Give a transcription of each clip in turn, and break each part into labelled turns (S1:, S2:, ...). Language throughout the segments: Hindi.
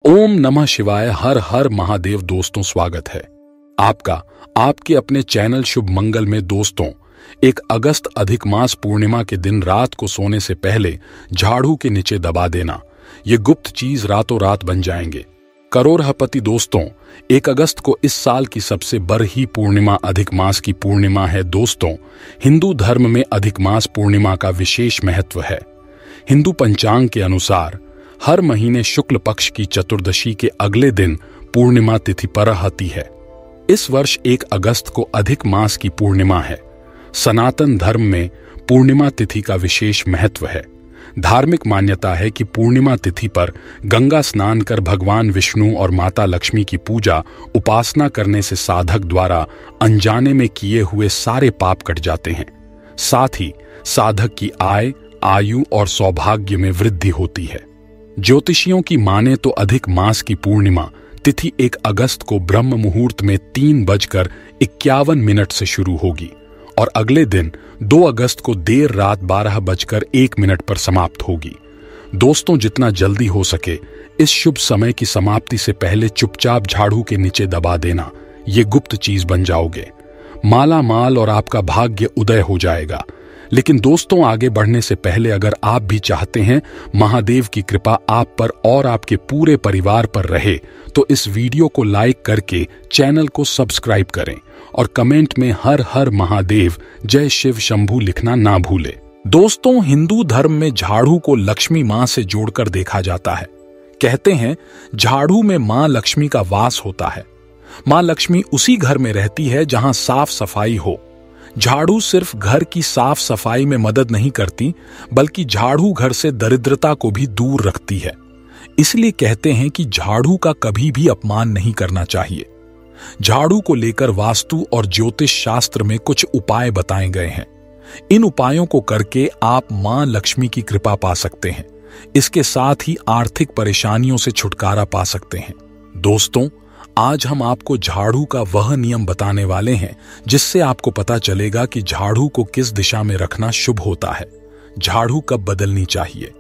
S1: ओम नमः शिवाय। हर हर महादेव। दोस्तों, स्वागत है आपका आपके अपने चैनल शुभ मंगल में। दोस्तों, 1 अगस्त अधिक मास पूर्णिमा के दिन रात को सोने से पहले झाड़ू के नीचे दबा देना, ये गुप्त चीज रातों रात बन जाएंगे करोड़पति। दोस्तों, 1 अगस्त को इस साल की सबसे बड़ी पूर्णिमा अधिक मास की पूर्णिमा है। दोस्तों, हिंदू धर्म में अधिक मास पूर्णिमा का विशेष महत्व है। हिंदू पंचांग के अनुसार हर महीने शुक्ल पक्ष की चतुर्दशी के अगले दिन पूर्णिमा तिथि पर आती है। इस वर्ष 1 अगस्त को अधिक मास की पूर्णिमा है। सनातन धर्म में पूर्णिमा तिथि का विशेष महत्व है। धार्मिक मान्यता है कि पूर्णिमा तिथि पर गंगा स्नान कर भगवान विष्णु और माता लक्ष्मी की पूजा उपासना करने से साधक द्वारा अनजाने में किए हुए सारे पाप कट जाते हैं। साथ ही साधक की आय, आयु और सौभाग्य में वृद्धि होती है। ज्योतिषियों की माने तो अधिक मास की पूर्णिमा तिथि 1 अगस्त को ब्रह्म मुहूर्त में 3:51 से शुरू होगी और अगले दिन 2 अगस्त को देर रात 12:01 पर समाप्त होगी। दोस्तों, जितना जल्दी हो सके इस शुभ समय की समाप्ति से पहले चुपचाप झाड़ू के नीचे दबा देना, ये गुप्त चीज बन जाओगे। माला माल और आपका भाग्य उदय हो जाएगा। लेकिन दोस्तों, आगे बढ़ने से पहले अगर आप भी चाहते हैं महादेव की कृपा आप पर और आपके पूरे परिवार पर रहे, तो इस वीडियो को लाइक करके चैनल को सब्सक्राइब करें और कमेंट में हर हर महादेव, जय शिव शंभू लिखना ना भूले। दोस्तों, हिंदू धर्म में झाड़ू को लक्ष्मी मां से जोड़कर देखा जाता है। कहते हैं झाड़ू में मां लक्ष्मी का वास होता है। मां लक्ष्मी उसी घर में रहती है जहां साफ सफाई हो। झाड़ू सिर्फ घर की साफ सफाई में मदद नहीं करती, बल्कि झाड़ू घर से दरिद्रता को भी दूर रखती है। इसलिए कहते हैं कि झाड़ू का कभी भी अपमान नहीं करना चाहिए। झाड़ू को लेकर वास्तु और ज्योतिष शास्त्र में कुछ उपाय बताए गए हैं। इन उपायों को करके आप मां लक्ष्मी की कृपा पा सकते हैं। इसके साथ ही आर्थिक परेशानियों से छुटकारा पा सकते हैं। दोस्तों, आज हम आपको झाड़ू का वह नियम बताने वाले हैं जिससे आपको पता चलेगा कि झाड़ू को किस दिशा में रखना शुभ होता है, झाड़ू कब बदलनी चाहिए।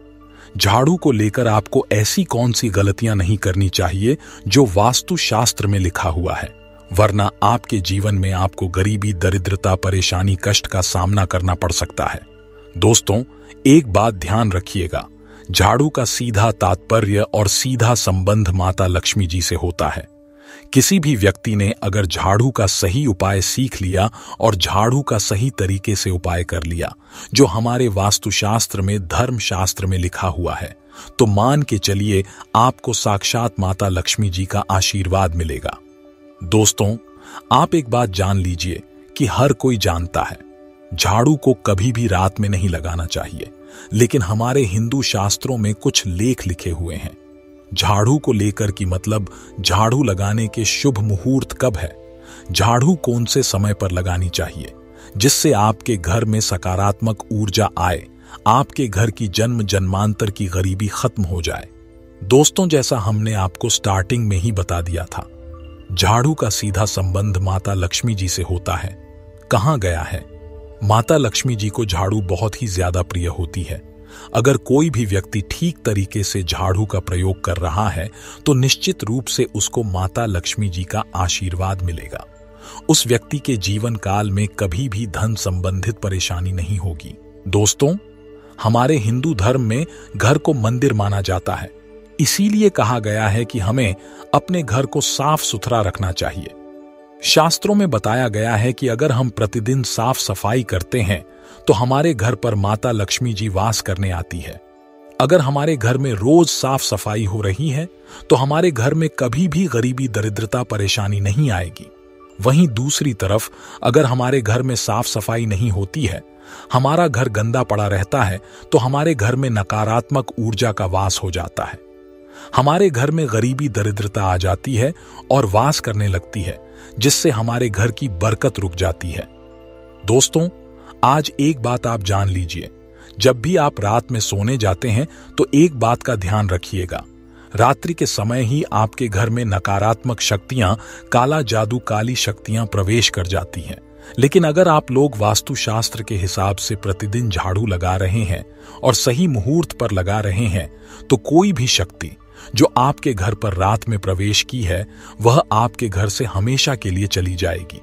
S1: झाड़ू को लेकर आपको ऐसी कौन सी गलतियां नहीं करनी चाहिए जो वास्तु शास्त्र में लिखा हुआ है, वरना आपके जीवन में आपको गरीबी, दरिद्रता, परेशानी, कष्ट का सामना करना पड़ सकता है। दोस्तों, एक बात ध्यान रखिएगा, झाड़ू का सीधा तात्पर्य और सीधा संबंध माता लक्ष्मी जी से होता है। किसी भी व्यक्ति ने अगर झाड़ू का सही उपाय सीख लिया और झाड़ू का सही तरीके से उपाय कर लिया जो हमारे वास्तुशास्त्र में, धर्मशास्त्र में लिखा हुआ है, तो मान के चलिए आपको साक्षात माता लक्ष्मी जी का आशीर्वाद मिलेगा। दोस्तों, आप एक बात जान लीजिए कि हर कोई जानता है झाड़ू को कभी भी रात में नहीं लगाना चाहिए, लेकिन हमारे हिंदू शास्त्रों में कुछ लेख लिखे हुए हैं। झाड़ू को लेकर की मतलब झाड़ू लगाने के शुभ मुहूर्त कब है, झाड़ू कौन से समय पर लगानी चाहिए जिससे आपके घर में सकारात्मक ऊर्जा आए, आपके घर की जन्म जन्मांतर की गरीबी खत्म हो जाए। दोस्तों, जैसा हमने आपको स्टार्टिंग में ही बता दिया था, झाड़ू का सीधा संबंध माता लक्ष्मी जी से होता है। कहां गया है? माता लक्ष्मी जी को झाड़ू बहुत ही ज्यादा प्रिय होती है। अगर कोई भी व्यक्ति ठीक तरीके से झाड़ू का प्रयोग कर रहा है तो निश्चित रूप से उसको माता लक्ष्मी जी का आशीर्वाद मिलेगा। उस व्यक्ति के जीवन काल में कभी भी धन संबंधित परेशानी नहीं होगी। दोस्तों, हमारे हिंदू धर्म में घर को मंदिर माना जाता है। इसीलिए कहा गया है कि हमें अपने घर को साफ सुथरा रखना चाहिए। शास्त्रों में बताया गया है कि अगर हम प्रतिदिन साफ सफाई करते हैं तो हमारे घर पर माता लक्ष्मी जी वास करने आती है। अगर हमारे घर में रोज साफ सफाई हो रही है तो हमारे घर में कभी भी गरीबी, दरिद्रता, परेशानी नहीं आएगी। वहीं दूसरी तरफ अगर हमारे घर में साफ सफाई नहीं होती है, हमारा घर गंदा पड़ा रहता है, तो हमारे घर में नकारात्मक ऊर्जा का वास हो जाता है। हमारे घर में गरीबी, दरिद्रता आ जाती है और वास करने लगती है, जिससे हमारे घर की बरकत रुक जाती है। दोस्तों, आज एक बात आप जान लीजिए, जब भी आप रात में सोने जाते हैं तो एक बात का ध्यान रखिएगा, रात्रि के समय ही आपके घर में नकारात्मक शक्तियां, काला जादू, काली शक्तियां प्रवेश कर जाती हैं। लेकिन अगर आप लोग वास्तुशास्त्र के हिसाब से प्रतिदिन झाड़ू लगा रहे हैं और सही मुहूर्त पर लगा रहे हैं, तो कोई भी शक्ति
S2: जो आपके घर पर रात में प्रवेश की है वह आपके घर से हमेशा के लिए चली जाएगी।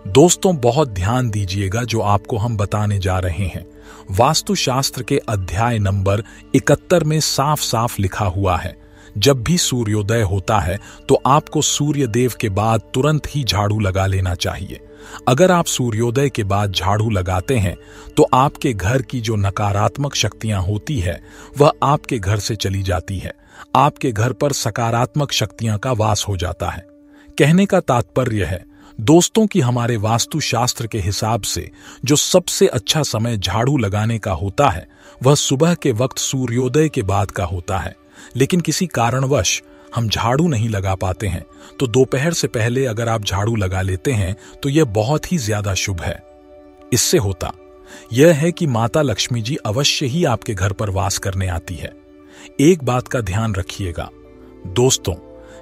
S2: दोस्तों, बहुत ध्यान दीजिएगा जो आपको हम बताने जा रहे हैं। वास्तुशास्त्र के अध्याय नंबर 71 में साफ साफ लिखा हुआ है, जब भी सूर्योदय होता है तो आपको सूर्य देव के बाद तुरंत ही झाड़ू लगा लेना चाहिए। अगर आप सूर्योदय के बाद झाड़ू लगाते हैं तो आपके घर की जो नकारात्मक शक्तियां होती है वह आपके घर से चली जाती है। आपके घर पर सकारात्मक शक्तियां का वास हो जाता है। कहने का तात्पर्य है दोस्तों कि हमारे वास्तुशास्त्र के हिसाब से जो सबसे अच्छा समय झाड़ू लगाने का होता है वह सुबह के वक्त सूर्योदय के बाद का होता है। लेकिन किसी कारणवश हम झाड़ू नहीं लगा पाते हैं तो दोपहर से पहले अगर आप झाड़ू लगा लेते हैं तो यह बहुत ही ज्यादा शुभ है। इससे होता यह है कि माता लक्ष्मी जी अवश्य ही आपके घर पर वास करने आती है। एक बात का ध्यान रखिएगा दोस्तों,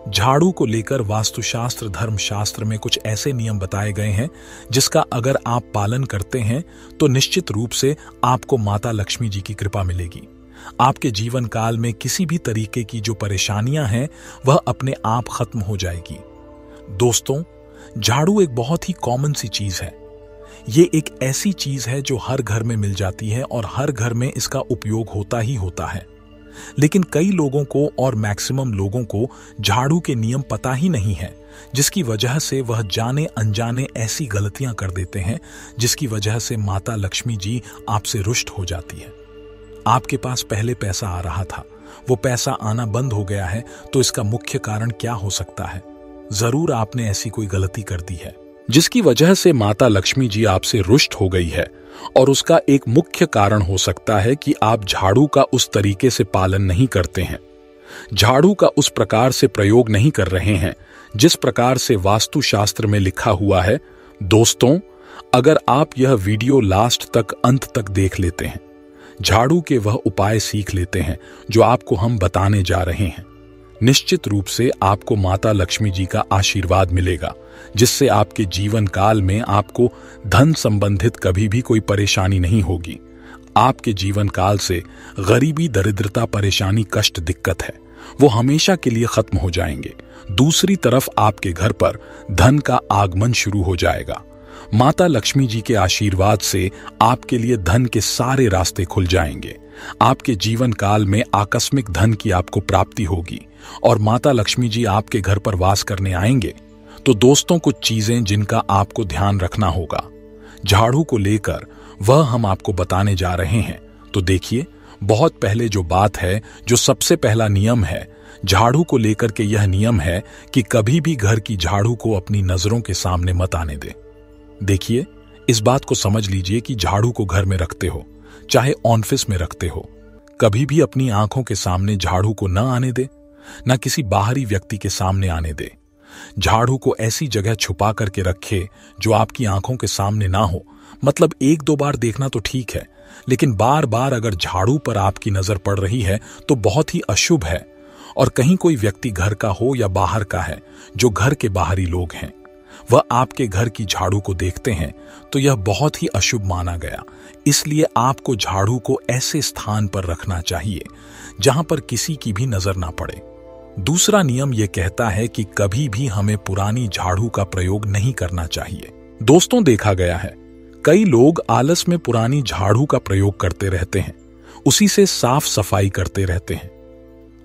S2: झाड़ू को लेकर वास्तुशास्त्र धर्मशास्त्र में कुछ ऐसे नियम बताए गए हैं जिसका अगर आप पालन करते हैं तो निश्चित रूप से आपको माता लक्ष्मी जी की कृपा मिलेगी। आपके जीवन काल में किसी भी तरीके की जो परेशानियां हैं वह अपने आप खत्म हो जाएगी। दोस्तों, झाड़ू एक बहुत ही कॉमन सी चीज है। ये एक ऐसी चीज है जो हर घर में मिल जाती है और हर घर में इसका उपयोग होता ही होता है। लेकिन कई लोगों को और मैक्सिमम लोगों को झाड़ू के नियम पता ही नहीं है, जिसकी वजह से वह जाने अनजाने ऐसी गलतियां कर देते हैं जिसकी वजह से माता लक्ष्मी जी आपसे रुष्ट हो जाती है। आपके पास पहले पैसा आ रहा था, वो पैसा आना बंद हो गया है, तो इसका मुख्य कारण क्या हो सकता है? जरूर आपने ऐसी कोई गलती कर दी है जिसकी वजह से माता लक्ष्मी जी आपसे रुष्ट हो गई है। और उसका एक मुख्य कारण हो सकता है कि आप झाड़ू का उस तरीके से पालन नहीं करते हैं, झाड़ू का उस प्रकार से प्रयोग नहीं कर रहे हैं जिस प्रकार से वास्तुशास्त्र में लिखा हुआ है। दोस्तों, अगर आप यह वीडियो लास्ट तक अंत तक देख लेते हैं, झाड़ू के वह उपाय सीख लेते हैं जो आपको हम बताने जा रहे हैं, निश्चित रूप से आपको माता लक्ष्मी जी का आशीर्वाद मिलेगा, जिससे आपके जीवन काल में आपको धन संबंधित कभी भी कोई परेशानी नहीं होगी। आपके जीवन काल से गरीबी, दरिद्रता, परेशानी, कष्ट, दिक्कत है वो हमेशा के लिए खत्म हो जाएंगे। दूसरी तरफ आपके घर पर धन का आगमन शुरू हो जाएगा। माता लक्ष्मी जी के आशीर्वाद से आपके लिए धन के सारे रास्ते खुल जाएंगे। आपके जीवन काल में आकस्मिक धन की आपको प्राप्ति होगी और माता लक्ष्मी जी आपके घर पर वास करने आएंगे। तो दोस्तों, कुछ चीजें जिनका आपको ध्यान रखना होगा झाड़ू को लेकर वह हम आपको बताने जा रहे हैं। तो देखिए, बहुत पहले जो बात है, जो सबसे पहला नियम है झाड़ू को लेकर के, यह नियम है कि कभी भी घर की झाड़ू को अपनी नजरों के सामने मत आने दे। देखिए, इस बात को समझ लीजिए कि झाड़ू को घर में रखते हो चाहे ऑफिस में रखते हो, कभी भी अपनी आंखों के सामने झाड़ू को न आने दे, न किसी बाहरी व्यक्ति के सामने आने दे। झाड़ू को ऐसी जगह छुपा करके रखे जो आपकी आंखों के सामने ना हो। मतलब 1-2 बार देखना तो ठीक है, लेकिन बार बार अगर झाड़ू पर आपकी नजर पड़ रही है तो बहुत ही अशुभ है। और कहीं कोई व्यक्ति घर का हो या बाहर का है, जो घर के बाहरी लोग हैं, वह आपके घर की झाड़ू को देखते हैं तो यह बहुत ही अशुभ माना गया। इसलिए आपको झाड़ू को ऐसे स्थान पर रखना चाहिए जहां पर किसी की भी नजर ना पड़े। दूसरा नियम यह कहता है कि कभी भी हमें पुरानी झाड़ू का प्रयोग नहीं करना चाहिए। दोस्तों, देखा गया है कई लोग आलस में पुरानी झाड़ू का प्रयोग करते रहते हैं, उसी से साफ सफाई करते रहते हैं।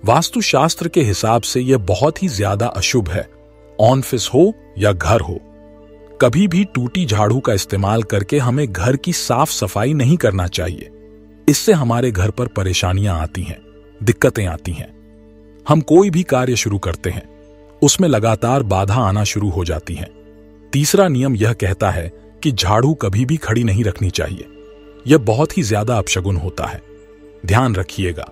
S2: वास्तुशास्त्र के हिसाब से यह बहुत ही ज्यादा अशुभ है। ऑफिस हो या घर हो, कभी भी टूटी झाड़ू का इस्तेमाल करके हमें घर की साफ सफाई नहीं करना चाहिए। इससे हमारे घर पर परेशानियां आती हैं, दिक्कतें आती हैं। हम कोई भी कार्य शुरू करते हैं, उसमें लगातार बाधा आना शुरू हो जाती है। तीसरा नियम यह कहता है कि झाड़ू कभी भी खड़ी नहीं रखनी चाहिए। यह बहुत ही ज्यादा अपशगुन होता है, ध्यान रखिएगा।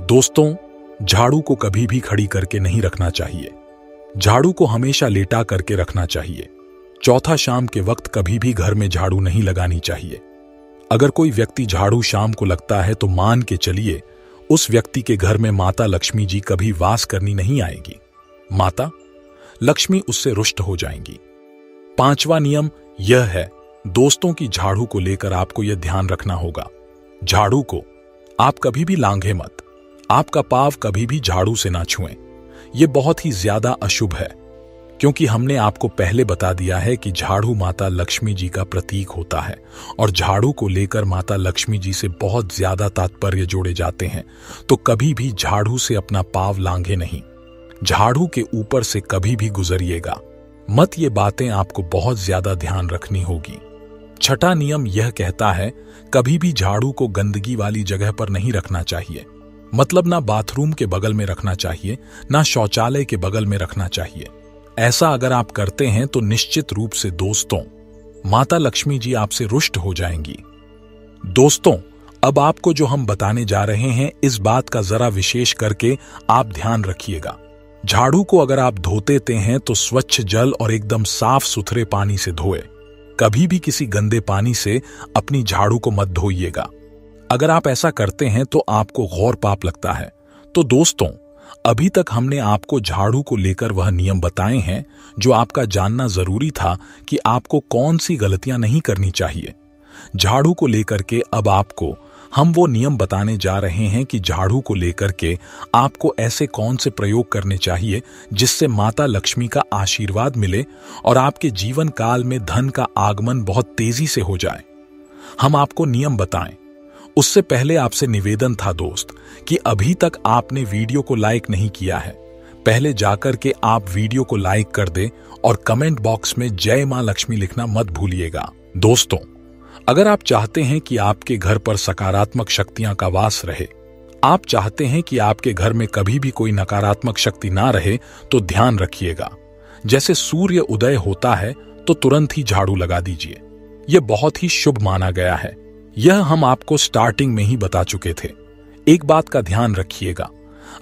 S2: दोस्तों, झाड़ू को कभी भी खड़ी करके नहीं रखना चाहिए, झाड़ू को हमेशा लेटा करके रखना चाहिए। चौथा, शाम के वक्त कभी भी घर में झाड़ू नहीं लगानी चाहिए। अगर कोई व्यक्ति झाड़ू शाम को लगता है तो मान के चलिए उस व्यक्ति के घर में माता लक्ष्मी जी कभी वास करनी नहीं आएगी। माता लक्ष्मी उससे रुष्ट हो जाएंगी। पांचवा नियम यह है दोस्तों की झाड़ू को लेकर आपको यह ध्यान रखना होगा, झाड़ू को आप कभी भी लांघे मत। आपका पांव कभी भी झाड़ू से ना छुएं। यह बहुत ही ज्यादा अशुभ है, क्योंकि हमने आपको पहले बता दिया है कि झाड़ू माता लक्ष्मी जी का प्रतीक होता है और झाड़ू को लेकर माता लक्ष्मी जी से बहुत ज्यादा तात्पर्य जोड़े जाते हैं। तो कभी भी झाड़ू से अपना पांव लांघे नहीं, झाड़ू के ऊपर से कभी भी गुजरिएगा मत। ये बातें आपको बहुत ज्यादा ध्यान रखनी होगी। छठा नियम यह कहता है, कभी भी झाड़ू को गंदगी वाली जगह पर नहीं रखना चाहिए। मतलब ना बाथरूम के बगल में रखना चाहिए, ना शौचालय के बगल में रखना चाहिए। ऐसा अगर आप करते हैं तो निश्चित रूप से दोस्तों, माता लक्ष्मी जी आपसे रुष्ट हो जाएंगी। दोस्तों, अब आपको जो हम बताने जा रहे हैं, इस बात का जरा विशेष करके आप ध्यान रखिएगा। झाड़ू को अगर आप धोते हैं तो स्वच्छ जल और एकदम साफ सुथरे पानी से धोए। कभी भी किसी गंदे पानी से अपनी झाड़ू को मत धोइएगा। अगर आप ऐसा करते हैं तो आपको घोर पाप लगता है। तो दोस्तों, अभी तक हमने आपको झाड़ू को लेकर वह नियम बताए हैं जो आपका जानना जरूरी था कि आपको कौन सी गलतियां नहीं करनी चाहिए। झाड़ू को लेकर के अब आपको हम वो नियम बताने जा रहे हैं कि झाड़ू को लेकर के आपको ऐसे कौन से प्रयोग करने चाहिए जिससे माता लक्ष्मी का आशीर्वाद मिले और आपके जीवन काल में धन का आगमन बहुत तेजी से हो जाए। हम आपको नियम बताएं। उससे पहले आपसे निवेदन था दोस्त कि अभी तक आपने वीडियो को लाइक नहीं किया है, पहले जाकर के आप वीडियो को लाइक कर दें और कमेंट बॉक्स में जय मां लक्ष्मी लिखना मत भूलिएगा। दोस्तों, अगर आप चाहते हैं कि आपके घर पर सकारात्मक शक्तियां का वास रहे, आप चाहते हैं कि आपके घर में कभी भी कोई नकारात्मक शक्ति ना रहे, तो ध्यान रखिएगा। जैसे सूर्य उदय होता है तो तुरंत ही झाड़ू लगा दीजिए। यह बहुत ही शुभ माना गया है। यह हम आपको स्टार्टिंग में ही बता चुके थे। एक बात का ध्यान रखिएगा,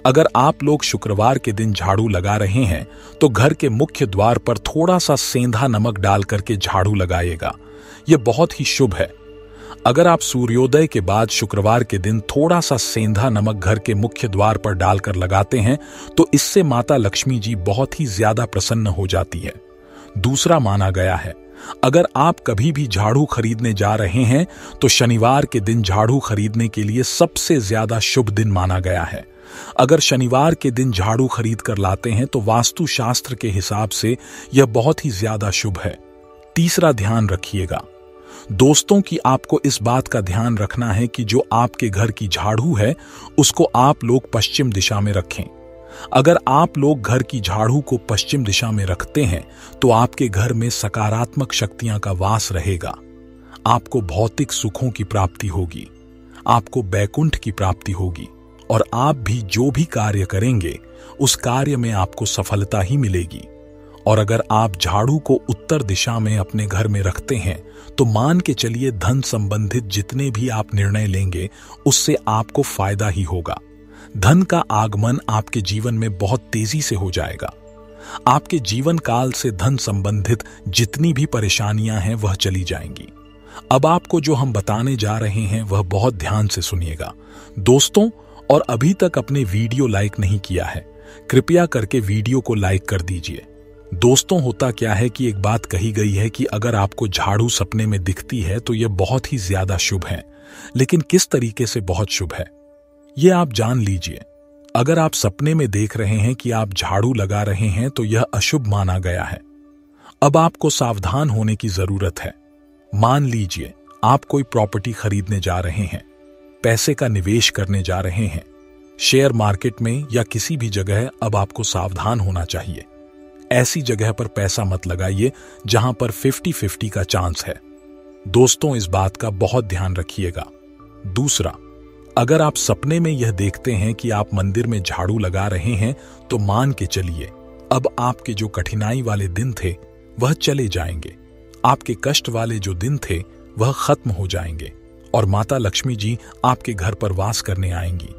S2: अगर आप लोग शुक्रवार के दिन झाड़ू लगा रहे हैं तो घर के मुख्य द्वार पर थोड़ा सा सेंधा नमक डाल करके झाड़ू लगाइएगा। यह बहुत ही शुभ है। अगर आप सूर्योदय के बाद शुक्रवार के दिन थोड़ा सा सेंधा नमक घर के मुख्य द्वार पर डालकर लगाते हैं तो इससे माता लक्ष्मी जी बहुत ही ज्यादा प्रसन्न हो जाती है। दूसरा माना गया है, अगर आप कभी भी झाड़ू खरीदने जा रहे हैं तो शनिवार के दिन झाड़ू खरीदने के लिए सबसे ज्यादा शुभ दिन माना गया है। अगर शनिवार के दिन झाड़ू खरीद कर लाते हैं तो वास्तु शास्त्र के हिसाब से यह बहुत ही ज्यादा शुभ है। तीसरा ध्यान रखिएगा दोस्तों कि आपको इस बात का ध्यान रखना है कि जो आपके घर की झाड़ू है उसको आप लोग पश्चिम दिशा में रखें। अगर आप लोग घर की झाड़ू को पश्चिम दिशा में रखते हैं तो आपके घर में सकारात्मक शक्तियां का वास रहेगा। आपको भौतिक सुखों की प्राप्ति होगी, आपको बैकुंठ की प्राप्ति होगी और आप भी जो भी कार्य करेंगे उस कार्य में आपको सफलता ही मिलेगी। और अगर आप झाड़ू को उत्तर दिशा में अपने घर में रखते हैं तो मान के चलिए धन संबंधित जितने भी आप निर्णय लेंगे उससे आपको फायदा ही होगा। धन का आगमन आपके जीवन में बहुत तेजी से हो जाएगा। आपके जीवन काल से धन संबंधित जितनी भी परेशानियां हैं वह चली जाएंगी। अब आपको जो हम बताने जा रहे हैं वह बहुत ध्यान से सुनिएगा दोस्तों। और अभी तक अपने वीडियो लाइक नहीं किया है, कृपया करके वीडियो को लाइक कर दीजिए। दोस्तों, होता क्या है कि एक बात कही गई है कि अगर आपको झाड़ू सपने में दिखती है तो यह बहुत ही ज्यादा शुभ है। लेकिन किस तरीके से बहुत शुभ है यह आप जान लीजिए। अगर आप सपने में देख रहे हैं कि आप झाड़ू लगा रहे हैं तो यह अशुभ माना गया है। अब आपको सावधान होने की जरूरत है। मान लीजिए आप कोई प्रॉपर्टी खरीदने जा रहे हैं, पैसे का निवेश करने जा रहे हैं शेयर मार्केट में या किसी भी जगह। अब आपको सावधान होना चाहिए। ऐसी जगह पर पैसा मत लगाइए जहां पर 50-50 का चांस है। दोस्तों, इस बात का बहुत ध्यान रखिएगा। दूसरा, अगर आप सपने में यह देखते हैं कि आप मंदिर में झाड़ू लगा रहे हैं तो मान के चलिए अब आपके जो कठिनाई वाले दिन थे वह चले जाएंगे। आपके कष्ट वाले जो दिन थे वह खत्म हो जाएंगे और माता लक्ष्मी जी आपके घर पर वास करने आएंगी।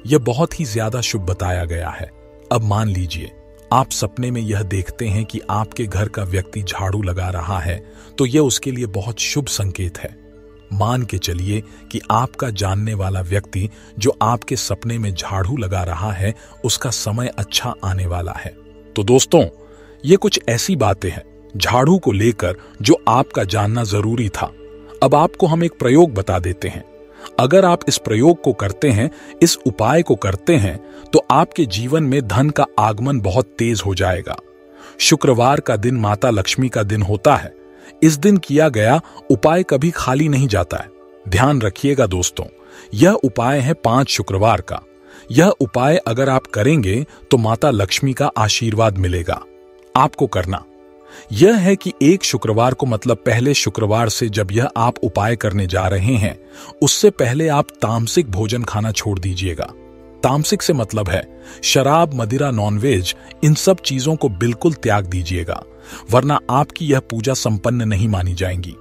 S2: यह बहुत ही ज्यादा शुभ बताया गया है। अब मान लीजिए आप सपने में यह देखते हैं कि आपके घर का व्यक्ति झाड़ू लगा रहा है तो यह उसके लिए बहुत शुभ संकेत है। मान के चलिए कि आपका जानने वाला व्यक्ति जो आपके सपने में झाड़ू लगा रहा है उसका समय अच्छा आने वाला है। तो दोस्तों, ये कुछ ऐसी बातें हैं झाड़ू को लेकर जो आपका जानना जरूरी था। अब आपको हम एक प्रयोग बता देते हैं। अगर आप इस प्रयोग को करते हैं, इस उपाय को करते हैं, तो आपके जीवन में धन का आगमन बहुत तेज हो जाएगा। शुक्रवार का दिन माता लक्ष्मी का दिन होता है। इस दिन किया गया उपाय कभी खाली नहीं जाता है। ध्यान रखिएगा दोस्तों, यह उपाय है 5 शुक्रवार का। यह उपाय अगर आप करेंगे तो माता लक्ष्मी का आशीर्वाद मिलेगा। आपको करना यह है कि 1 शुक्रवार को, मतलब पहले शुक्रवार से जब यह आप उपाय करने जा रहे हैं, उससे पहले आप तामसिक भोजन खाना छोड़ दीजिएगा। तामसिक से मतलब है शराब, मदिरा, नॉनवेज, इन सब चीजों को बिल्कुल त्याग दीजिएगा, वरना आपकी यह पूजा संपन्न नहीं मानी जाएगी।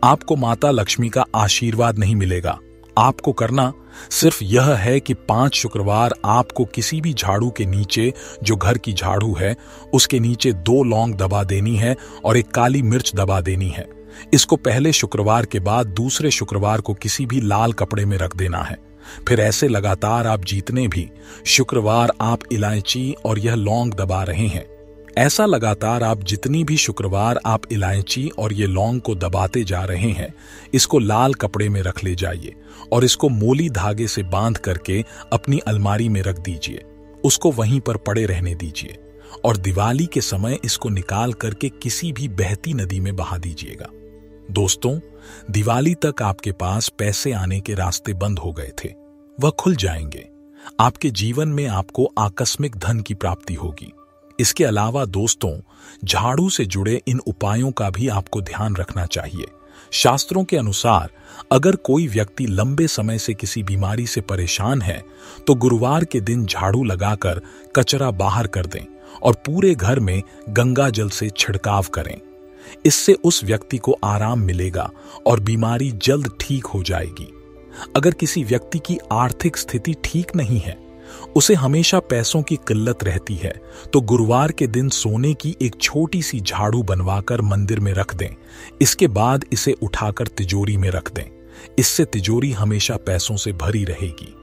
S2: आपको माता लक्ष्मी का आशीर्वाद नहीं मिलेगा। आपको करना सिर्फ यह है कि 5 शुक्रवार आपको किसी भी झाड़ू के नीचे, जो घर की झाड़ू है, उसके नीचे 2 लौंग दबा देनी है और एक काली मिर्च दबा देनी है। इसको पहले शुक्रवार के बाद दूसरे शुक्रवार को किसी भी लाल कपड़े में रख देना है। फिर ऐसे लगातार आप जितने भी शुक्रवार आप इलायची और यह लौंग दबा रहे हैं, ऐसा लगातार आप जितनी भी शुक्रवार आप इलायची और ये लौंग को दबाते जा रहे हैं, इसको लाल कपड़े में रख ले जाइए और इसको मोली धागे से बांध करके अपनी अलमारी में रख दीजिए। उसको वहीं पर पड़े रहने दीजिए और दिवाली के समय इसको निकाल करके किसी भी बहती नदी में बहा दीजिएगा। दोस्तों, दिवाली तक आपके पास पैसे आने के रास्ते बंद हो गए थे, वह खुल जाएंगे। आपके जीवन में आपको आकस्मिक धन की प्राप्ति होगी। इसके अलावा दोस्तों, झाड़ू से जुड़े इन उपायों का भी आपको ध्यान रखना चाहिए। शास्त्रों के अनुसार अगर कोई व्यक्ति लंबे समय से किसी बीमारी से परेशान है, तो गुरुवार के दिन झाड़ू लगाकर कचरा बाहर कर दें और पूरे घर में गंगा जल से छिड़काव करें। इससे उस व्यक्ति को आराम मिलेगा और बीमारी जल्द ठीक हो जाएगी। अगर किसी व्यक्ति की आर्थिक स्थिति ठीक नहीं है, उसे हमेशा पैसों की किल्लत रहती है, तो गुरुवार के दिन सोने की एक छोटी सी झाड़ू बनवाकर मंदिर में रख दें। इसके बाद इसे उठाकर तिजोरी में रख दें। इससे तिजोरी हमेशा पैसों से भरी रहेगी।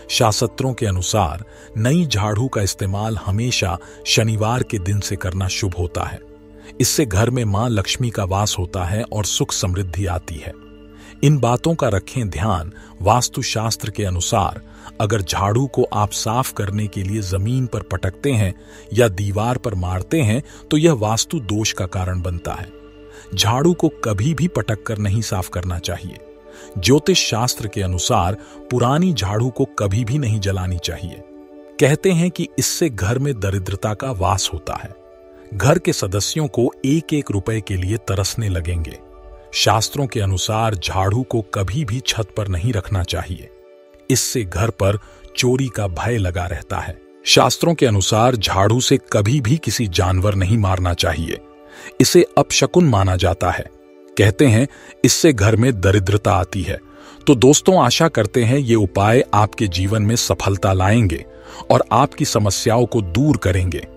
S2: शास्त्रों के अनुसार नई झाड़ू का इस्तेमाल हमेशा शनिवार के दिन से करना शुभ होता है। इससे घर में मां लक्ष्मी का वास होता है और सुख समृद्धि आती है। इन बातों का रखें ध्यान। वास्तुशास्त्र के अनुसार अगर झाड़ू को आप साफ करने के लिए जमीन पर पटकते हैं या दीवार पर मारते हैं, तो यह वास्तु दोष का कारण बनता है। झाड़ू को कभी भी पटक कर नहीं साफ करना चाहिए। ज्योतिष शास्त्र के अनुसार पुरानी झाड़ू को कभी भी नहीं जलानी चाहिए। कहते हैं कि इससे घर में दरिद्रता का वास होता है। घर के सदस्यों को 1-1 रुपए के लिए तरसने लगेंगे। शास्त्रों के अनुसार झाड़ू को कभी भी छत पर नहीं रखना चाहिए। इससे घर पर चोरी का भय लगा रहता है। शास्त्रों के अनुसार झाड़ू से कभी भी किसी जानवर नहीं मारना चाहिए। इसे अपशकुन माना जाता है। कहते हैं इससे घर में दरिद्रता आती है। तो दोस्तों, आशा करते हैं ये उपाय आपके जीवन में सफलता लाएंगे और आपकी समस्याओं को दूर करेंगे।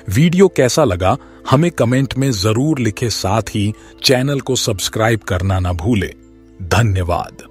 S2: वीडियो कैसा लगा हमें कमेंट में जरूर लिखें, साथ ही चैनल को सब्सक्राइब करना ना भूलें। धन्यवाद।